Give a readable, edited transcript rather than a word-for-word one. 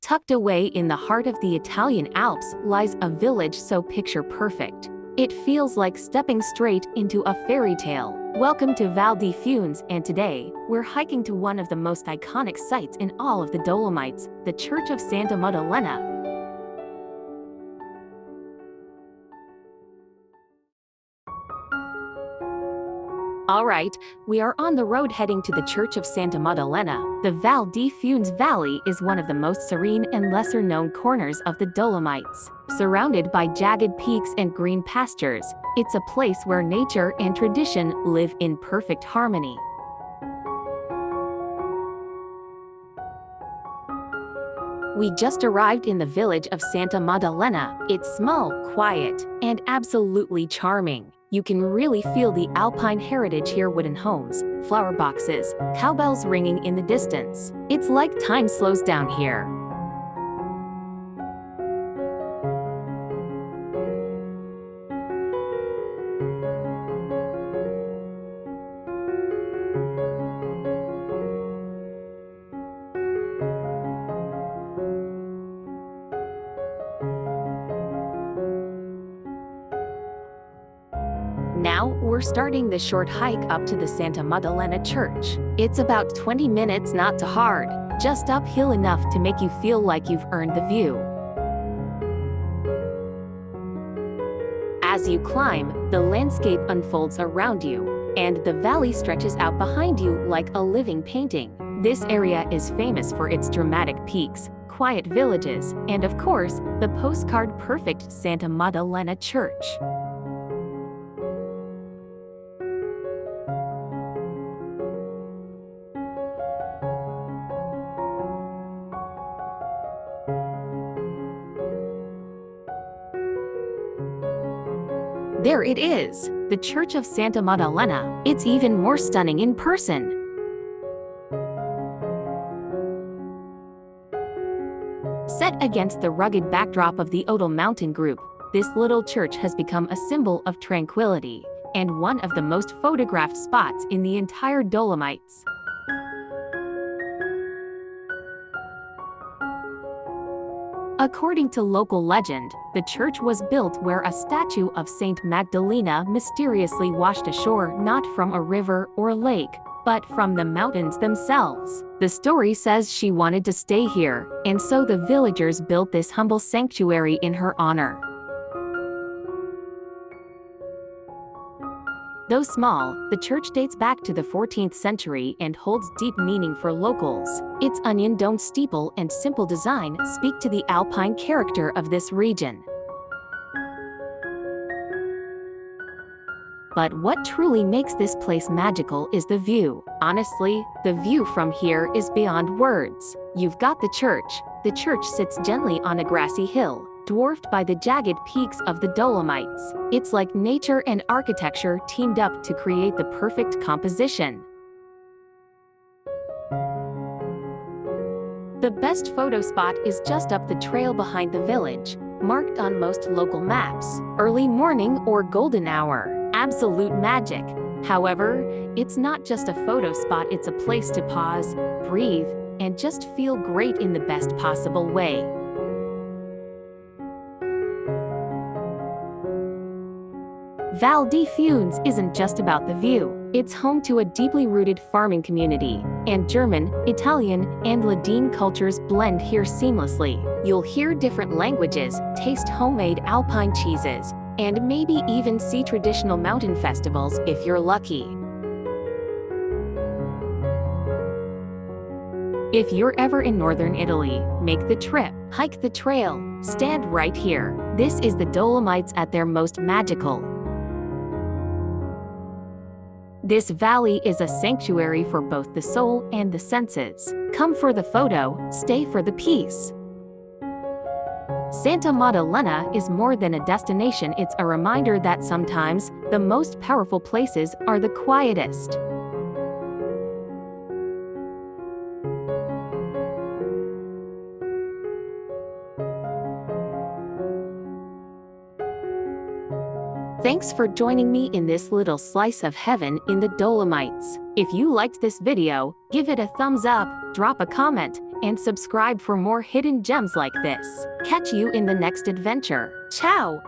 Tucked away in the heart of the Italian Alps lies a village so picture-perfect. It feels like stepping straight into a fairy tale. Welcome to Val di Funes, and today, we're hiking to one of the most iconic sites in all of the Dolomites, the Church of Santa Maddalena. Alright, we are on the road heading to the Church of Santa Maddalena. The Val di Funes Valley is one of the most serene and lesser-known corners of the Dolomites. Surrounded by jagged peaks and green pastures, it's a place where nature and tradition live in perfect harmony. We just arrived in the village of Santa Maddalena. It's small, quiet, and absolutely charming. You can really feel the alpine heritage here: wooden homes, flower boxes, cowbells ringing in the distance. It's like time slows down here. Now, we're starting the short hike up to the Santa Maddalena Church. It's about 20 minutes, not too hard, just uphill enough to make you feel like you've earned the view. As you climb, the landscape unfolds around you, and the valley stretches out behind you like a living painting. This area is famous for its dramatic peaks, quiet villages, and of course, the postcard-perfect Santa Maddalena Church. There it is, the Church of Santa Maddalena. It's even more stunning in person. Set against the rugged backdrop of the Odle mountain group, this little church has become a symbol of tranquility and one of the most photographed spots in the entire Dolomites. According to local legend, the church was built where a statue of Saint Magdalena mysteriously washed ashore, not from a river or lake, but from the mountains themselves. The story says she wanted to stay here, and so the villagers built this humble sanctuary in her honor. Though small, the church dates back to the 14th century and holds deep meaning for locals. Its onion-domed steeple and simple design speak to the alpine character of this region. But what truly makes this place magical is the view. Honestly, the view from here is beyond words. You've got the church. The church sits gently on a grassy hill, dwarfed by the jagged peaks of the Dolomites. It's like nature and architecture teamed up to create the perfect composition. The best photo spot is just up the trail behind the village, marked on most local maps. Early morning or golden hour. Absolute magic. However, it's not just a photo spot, it's a place to pause, breathe, and just feel great in the best possible way. Val di Funes isn't just about the view. It's home to a deeply rooted farming community, and German, Italian, and Ladine cultures blend here seamlessly. You'll hear different languages, taste homemade alpine cheeses, and maybe even see traditional mountain festivals if you're lucky. If you're ever in northern Italy, make the trip. Hike the trail. Stand right here. This is the Dolomites at their most magical. This valley is a sanctuary for both the soul and the senses. Come for the photo, stay for the peace. Santa Maddalena is more than a destination, it's a reminder that sometimes the most powerful places are the quietest. Thanks for joining me in this little slice of heaven in the Dolomites. If you liked this video, give it a thumbs up, drop a comment, and subscribe for more hidden gems like this. Catch you in the next adventure. Ciao!